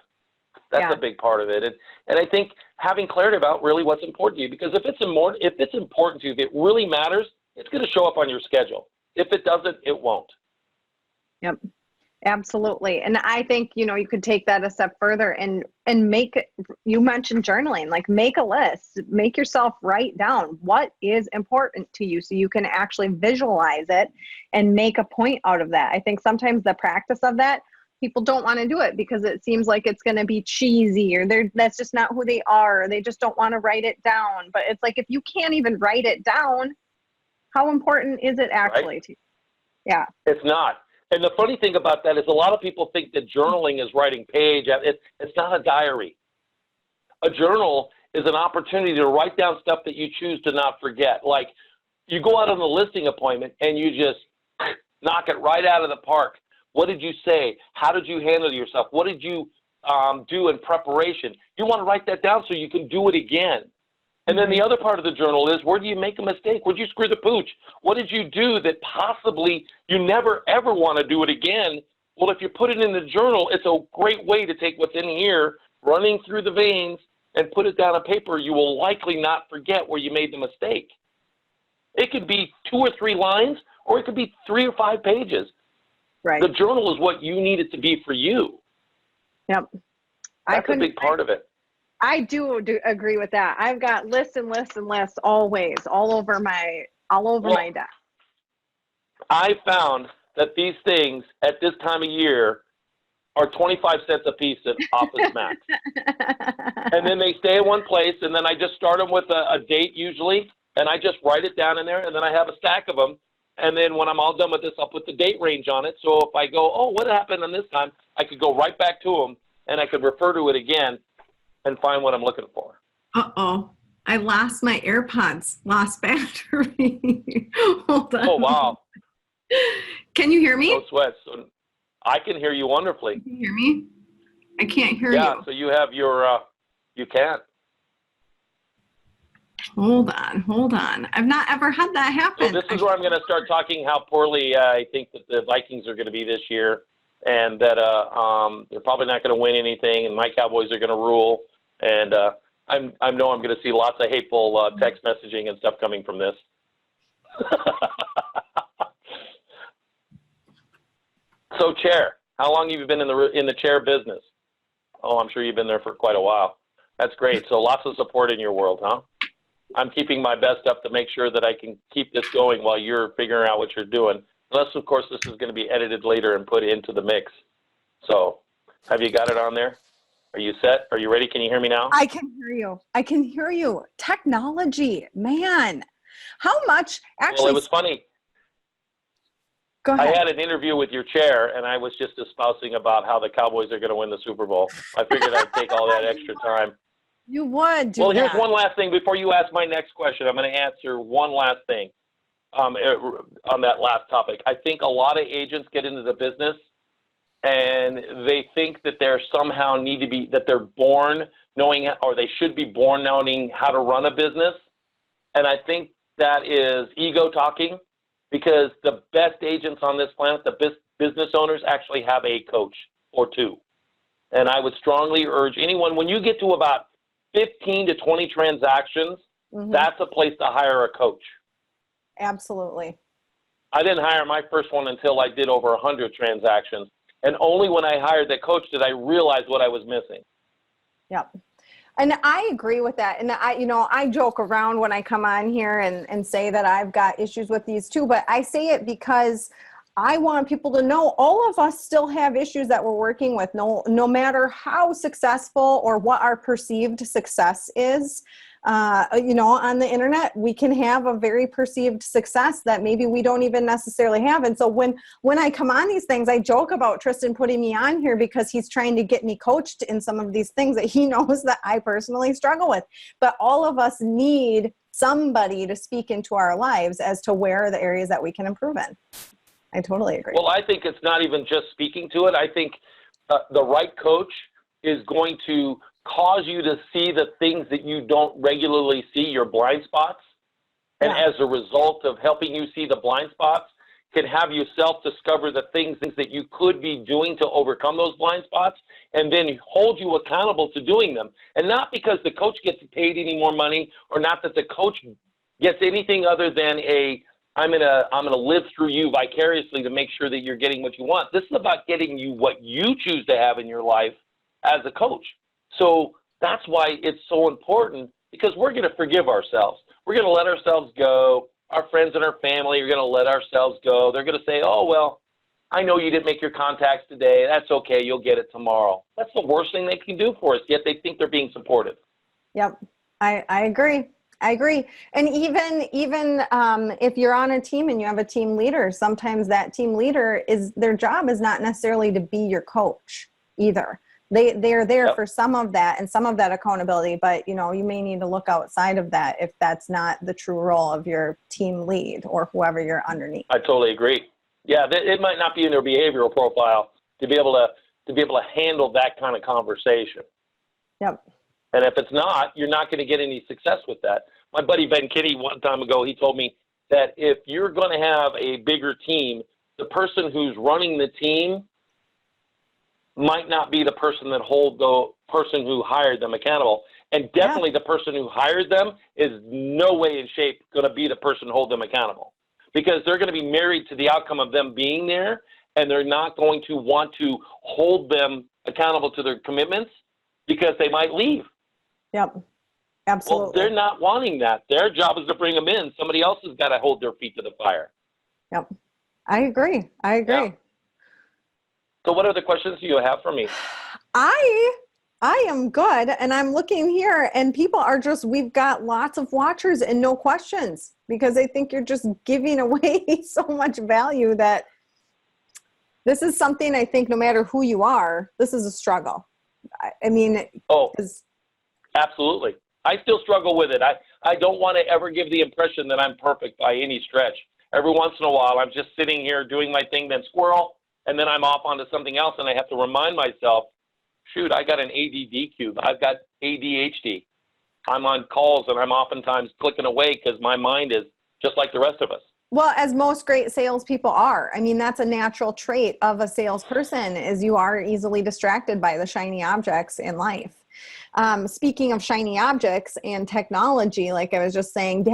That's a big part of it. And I think having clarity about really what's important to you, because if it's important to you, if it really matters, it's going to show up on your schedule. If it doesn't, it won't. Yep. Absolutely. And I think, you could take that a step further and you mentioned journaling, like make a list, make yourself write down what is important to you so you can actually visualize it and make a point out of that. I think sometimes the practice of that, people don't want to do it because it seems like it's going to be cheesy, or that's just not who they are. Or they just don't want to write it down. But it's like, if you can't even write it down, how important is it actually to you? Yeah. It's not. And the funny thing about that is a lot of people think that journaling is writing page. It's not a diary. A journal is an opportunity to write down stuff that you choose to not forget. Like you go out on a listing appointment and you just knock it right out of the park. What did you say? How did you handle yourself? What did you do in preparation? You want to write that down so you can do it again. And then the other part of the journal is, where do you make a mistake? Where did you screw the pooch? What did you do that possibly you never, ever want to do it again? Well, if you put it in the journal, it's a great way to take what's in here, running through the veins, and put it down on paper. You will likely not forget where you made the mistake. It could be 2 or 3 lines, or it could be 3 or 5 pages. Right. The journal is what you need it to be for you. Yep. That's a big part of it. I do agree with that. I've got lists and lists and lists always, all over my desk. I found that these things at this time of year are 25 cents a piece at Office Max. And then they stay in one place, and then I just start them with a date usually, and I just write it down in there, and then I have a stack of them. And then when I'm all done with this, I'll put the date range on it. So if I go, oh, what happened on this time, I could go right back to them, and I could refer to it again and find what I'm looking for. Uh-oh. I lost my AirPods. Lost battery. Hold on. Oh, wow. Can you hear me? No sweat. So I can hear you wonderfully. Can you hear me? I can't hear you. Yeah, so you have your, you can. Hold on. I've not ever had that happen. So this is where I'm going to start talking how poorly I think that the Vikings are going to be this year, and that they're probably not going to win anything, and my Cowboys are going to rule. And I know I'm going to see lots of hateful text messaging and stuff coming from this. So chair, how long have you been in the chair business? Oh, I'm sure you've been there for quite a while. That's great. So lots of support in your world, huh? I'm keeping my best up to make sure that I can keep this going while you're figuring out what you're doing. Unless, of course, this is going to be edited later and put into the mix. So have you got it on there? Are you set? Are you ready? Can you hear me now? I can hear you. Technology, man. How much actually? Well, it was funny. Go ahead. I had an interview with your chair, and I was just espousing about how the Cowboys are going to win the Super Bowl. I figured I'd take all that extra time. You would do Well, that. here's one last thing before you ask my next question. I'm going to answer one last thing on that last topic. I think a lot of agents get into the business and they think that they're somehow that they're born knowing, or they should be born knowing how to run a business. And I think that is ego talking, because the best agents on this planet, the business owners, actually have a coach or two. And I would strongly urge anyone, when you get to about 15 to 20 transactions, that's a place to hire a coach. Absolutely. I didn't hire my first one until I did over 100 transactions. And only when I hired that coach did I realize what I was missing. Yep. And I agree with that. And I joke around when I come on here and say that I've got issues with these too, but I say it because I want people to know all of us still have issues that we're working with, no matter how successful or what our perceived success is. On the internet, we can have a very perceived success that maybe we don't even necessarily have. And so when I come on these things, I joke about Tristan putting me on here because he's trying to get me coached in some of these things that he knows that I personally struggle with. But all of us need somebody to speak into our lives as to where are the areas that we can improve in. I totally agree. Well, I think it's not even just speaking to it. I think the right coach is going to cause you to see the things that you don't regularly see, your blind spots. And as a result of helping you see the blind spots, can have you self-discover the things that you could be doing to overcome those blind spots, and then hold you accountable to doing them. And not because the coach gets paid any more money, or not that the coach gets anything other than I'm gonna live through you vicariously to make sure that you're getting what you want. This is about getting you what you choose to have in your life as a coach. So that's why it's so important, because we're going to forgive ourselves. We're going to let ourselves go. Our friends and our family are going to let ourselves go. They're going to say, oh, well, I know you didn't make your contacts today. That's okay. You'll get it tomorrow. That's the worst thing they can do for us, yet they think they're being supportive. Yep. I agree. I agree. And even if you're on a team and you have a team leader, sometimes that team leader their job is not necessarily to be your coach either. They're there Yep. for some of that and some of that accountability, but you may need to look outside of that if that's not the true role of your team lead or whoever you're underneath. I totally agree. Yeah, it might not be in their behavioral profile to be able to handle that kind of conversation. Yep. And if it's not, you're not going to get any success with that. My buddy Ben Kitty one time ago, he told me that if you're going to have a bigger team, the person who's running the team might not be the person that hold the person who hired them accountable. And definitely the person who hired them is no way in shape going to be the person to hold them accountable, because they're going to be married to the outcome of them being there, and they're not going to want to hold them accountable to their commitments because they might leave. Yep. Absolutely. Well, they're not wanting that. Their job is to bring them in. Somebody else has got to hold their feet to the fire. Yep. I agree. Yeah. So what other questions do you have for me? I am good. And I'm looking here and people are we've got lots of watchers and no questions because they think you're just giving away so much value that this is something I think no matter who you are, this is a struggle. I mean, absolutely. I still struggle with it. I don't want to ever give the impression that I'm perfect by any stretch. Every once in a while, I'm just sitting here doing my thing, then squirrel, and then I'm off onto something else, and I have to remind myself, shoot, I got an ADD cube. I've got ADHD. I'm on calls, and I'm oftentimes clicking away because my mind is just like the rest of us. Well, as most great salespeople are. I mean, that's a natural trait of a salesperson is you are easily distracted by the shiny objects in life. Speaking of shiny objects and technology, like I was just saying,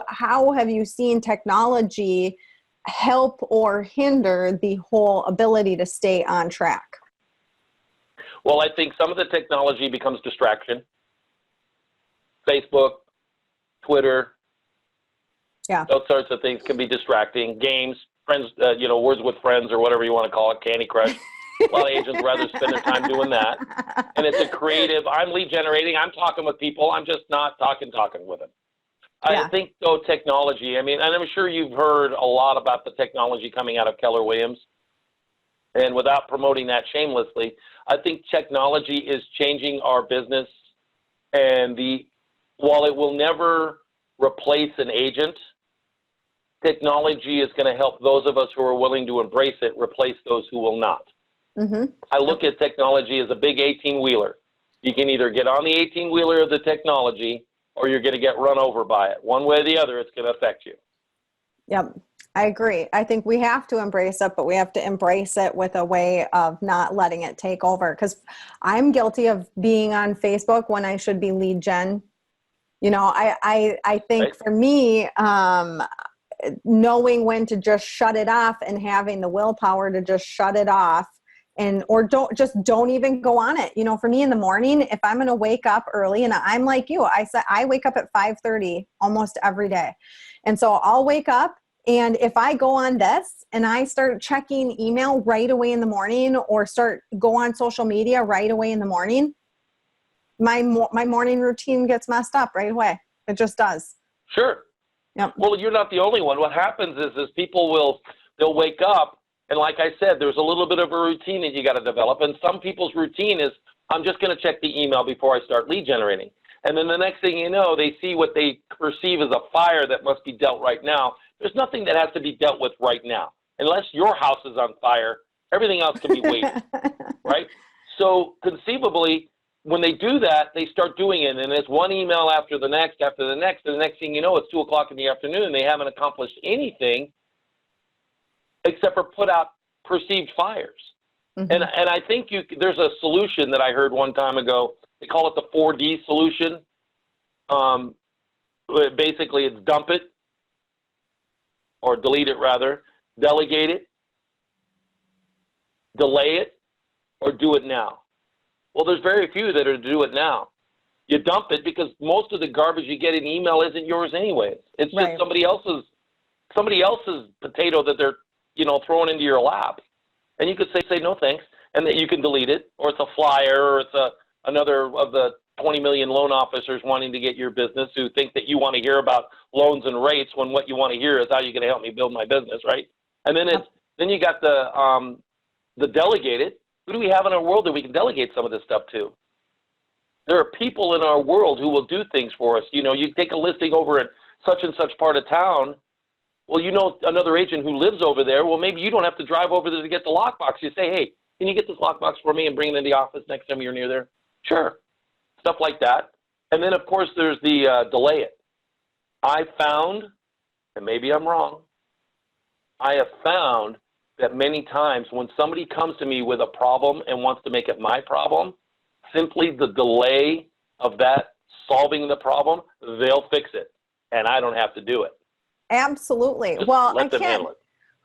how have you seen technology help or hinder the whole ability to stay on track? Well, I think some of the technology becomes distraction. Facebook, Twitter, those sorts of things can be distracting. Games, friends, Words with Friends or whatever you want to call it, Candy Crush. A lot of agents rather spend their time doing that. And it's a creative, I'm lead generating, I'm talking with people, I'm just not talking with them. I think, though, technology, and I'm sure you've heard a lot about the technology coming out of Keller Williams. And without promoting that shamelessly, I think technology is changing our business. And while it will never replace an agent, technology is going to help those of us who are willing to embrace it replace those who will not. Mm-hmm. I look at technology as a big 18-wheeler. You can either get on the 18-wheeler of the technology or you're going to get run over by it. One way or the other, it's going to affect you. Yep, I agree. I think we have to embrace it, but we have to embrace it with a way of not letting it take over. Because I'm guilty of being on Facebook when I should be lead gen. I think for me, knowing when to just shut it off and having the willpower to just shut it off or don't even go on it. For me in the morning, if I'm going to wake up early, and I'm like you, I wake up at 5:30 almost every day. And so I'll wake up, and if I go on this and I start checking email right away in the morning or go on social media right away in the morning, my morning routine gets messed up right away. It just does. Sure. Yep. Well, you're not the only one. What happens is people they'll wake up, and like I said, there's a little bit of a routine that you got to develop. And some people's routine is, I'm just going to check the email before I start lead generating. And then the next thing you know, they see what they perceive as a fire that must be dealt right now. There's nothing that has to be dealt with right now. Unless your house is on fire, everything else can be waited, right? So conceivably, when they do that, they start doing it, and it's one email after the next, and the next thing you know, it's 2 o'clock in the afternoon, and they haven't accomplished anything except for put out perceived fires. Mm-hmm. And I think there's a solution that I heard one time ago. They call it the 4D solution. Basically, it's dump it, or delete it rather, delegate it, delay it, or do it now. Well, there's very few that are to do it now. You dump it because most of the garbage you get in email isn't yours anyways. It's just somebody else's potato that they're throwing into your lap. And you could say no thanks, and then you can delete it, or it's a flyer, or it's another of the 20 million loan officers wanting to get your business who think that you want to hear about loans and rates when what you want to hear is how you're going to help me build my business, right? And then then you got the delegated. Who do we have in our world that we can delegate some of this stuff to? There are people in our world who will do things for us. You know, you take a listing over at such and such part of town. Well, you know another agent who lives over there. Well, maybe you don't have to drive over there to get the lockbox. You say, hey, can you get this lockbox for me and bring it in the office next time you're near there? Sure. Stuff like that. And then, of course, there's the delay it. I found, and maybe I'm wrong, I have found that many times when somebody comes to me with a problem and wants to make it my problem, simply the delay of that solving the problem, they'll fix it. And I don't have to do it. Absolutely. Just well, let I them can't. handle it.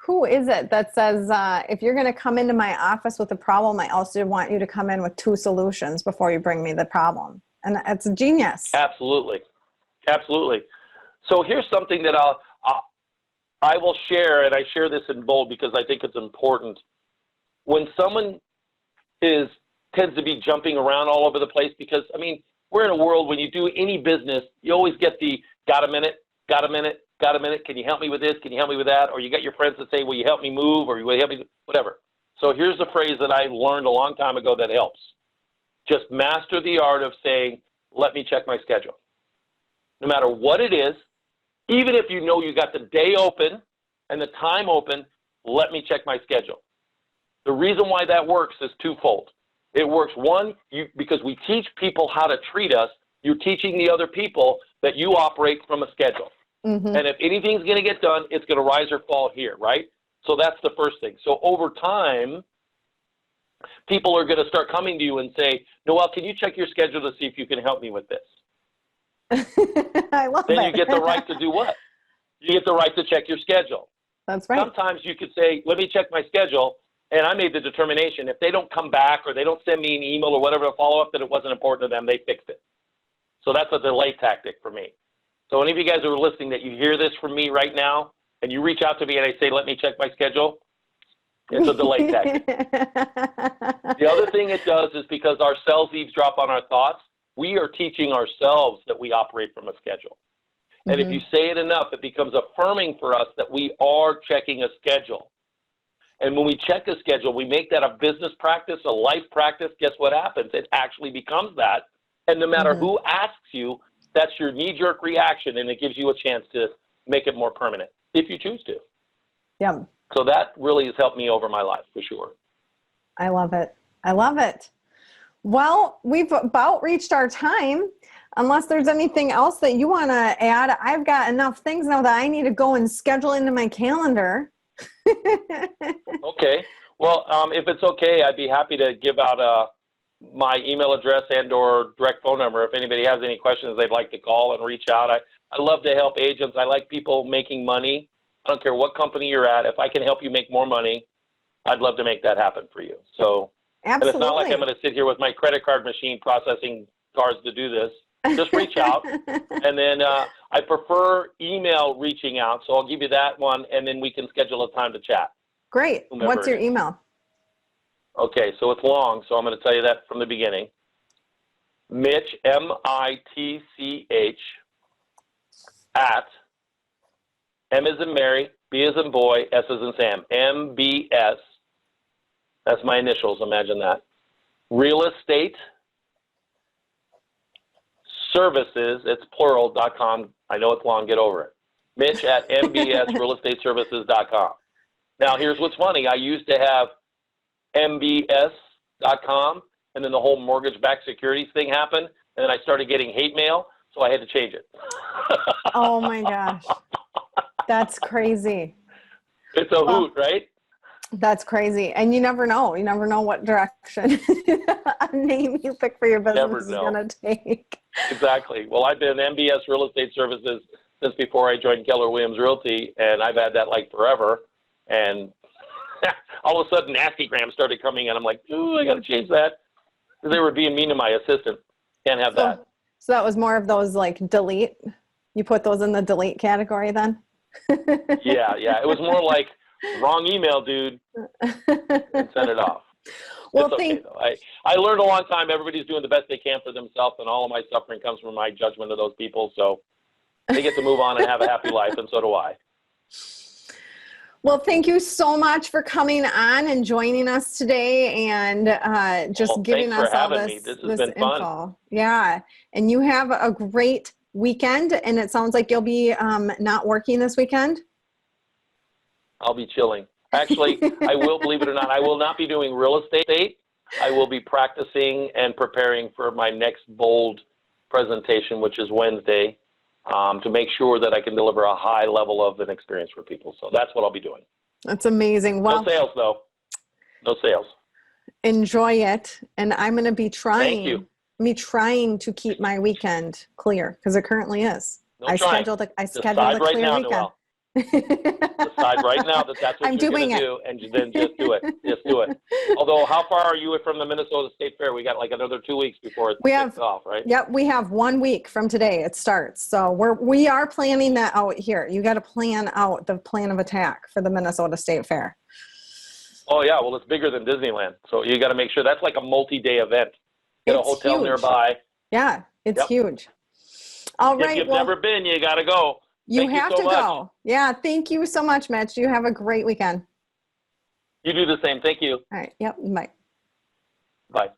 Who is it that says, if you're going to come into my office with a problem, I also want you to come in with 2 solutions before you bring me the problem? And it's a genius. Absolutely. Absolutely. So here's something that I will share, and I share this in bold because I think it's important. When someone tends to be jumping around all over the place, because, I mean, we're in a world when you do any business, you always get the got a minute, got a minute, got a minute, can you help me with this, can you help me with that? Or you got your friends that say, will you help me move, or will you help me, whatever. So here's the phrase that I learned a long time ago that helps. Just master the art of saying, let me check my schedule. No matter what it is, even if you know you got the day open and the time open, let me check my schedule. The reason why that works is twofold. It works, one, because we teach people how to treat us. You're teaching the other people that you operate from a schedule. Mm-hmm. And if anything's going to get done, it's going to rise or fall here, right? So that's the first thing. So over time, people are going to start coming to you and say, Noel, can you check your schedule to see if you can help me with this? I love Then it. you get the right to do what? You get the right to check your schedule. That's right. Sometimes you could say, let me check my schedule, and I made the determination. If they don't come back or they don't send me an email or whatever to follow up that it wasn't important to them, they fixed it. So that's a delay tactic for me. So any of you guys who are listening that you hear this from me right now, and you reach out to me and I say, let me check my schedule, it's a delay tactic. The other thing it does is because our cells eavesdrop on our thoughts, we are teaching ourselves that we operate from a schedule. And if you say it enough, it becomes affirming for us that we are checking a schedule. And when we check a schedule, we make that a business practice, a life practice. Guess what happens? It actually becomes that. And no matter who asks you, that's your knee-jerk reaction, and it gives you a chance to make it more permanent, if you choose to. Yeah. So that really has helped me over my life, for sure. I love it. I love it. Well, we've about reached our time. Unless there's anything else that you want to add, I've got enough things now that I need to go and schedule into my calendar. Okay. Well, if it's okay, I'd be happy to give out my email address and or direct phone number. If anybody has any questions they'd like to call and reach out. I love to help agents. I like people making money. I don't care what company you're at. If I can help you make more money, I'd love to make that happen for you. So, Absolutely. And it's not like I'm going to sit here with my credit card machine processing cards to do this. Just reach out. And then I prefer email reaching out. So I'll give you that one, and then we can schedule a time to chat. Great. What's your email? Okay, so it's long, so I'm going to tell you that from the beginning. Mitch, M-I-T-C-H, at, M as in Mary, B as in boy, S as in Sam, M-B-S, that's my initials, imagine that. Real estate services, it's plural.com. I know it's long, get over it. Mitch at mbsrealestateservices.com. Now, here's what's funny. I used to have mbs.com, and then the whole mortgage-backed securities thing happened, and then I started getting hate mail, so I had to change it. Oh, my gosh. That's crazy. It's a hoot, right? That's crazy. And you never know. You never know what direction a name you pick for your business is going to take. Exactly. Well, I've been MBS Real Estate Services since before I joined Keller Williams Realty, and I've had that like forever. And all of a sudden, Nastygrams started coming, and I'm like, ooh, I got to change that. They were being mean to my assistant. Can't have that. So that was more of those like delete. You put those in the delete category then? Yeah. It was more like, wrong email, dude, and send it off. Well, It's okay, though. I learned a long time everybody's doing the best they can for themselves, and all of my suffering comes from my judgment of those people. So they get to move on and have a happy life, and so do I. Well, thank you so much for coming on and joining us today, and just Well, giving thanks us for all having me. this This has been fun. info. Yeah, and you have a great weekend, and it sounds like you'll be not working this weekend. I'll be chilling. Actually, I will, believe it or not, I will not be doing real estate. I will be practicing and preparing for my next bold presentation, which is Wednesday, to make sure that I can deliver a high level of an experience for people. So that's what I'll be doing. That's amazing. Well, no sales, though. No sales. Enjoy it, and I'm going to be Thank you. trying to keep my weekend clear, because it currently is. No I trying. scheduled a Decide clear right now, weekend. Noelle. Decide right now that that's what I'm you're going doing to do, and then just do it. Just do it. Although, how far are you from the Minnesota State Fair? We got like another 2 weeks before it kicks off, right? Yep, we have 1 week from today. It starts. So we are planning that out here. You got to plan out the plan of attack for the Minnesota State Fair. Oh yeah, well it's bigger than Disneyland, so you got to make sure that's like a multi-day event. Get a It's hotel huge. nearby. Yeah, it's Yep. huge. All If right. you've Well, never been, you got to go. you Thank you have so to much. go. Yeah. Thank you so much, Mitch. You have a great weekend. You do the same. Thank you. All right. Yep. Bye. Bye.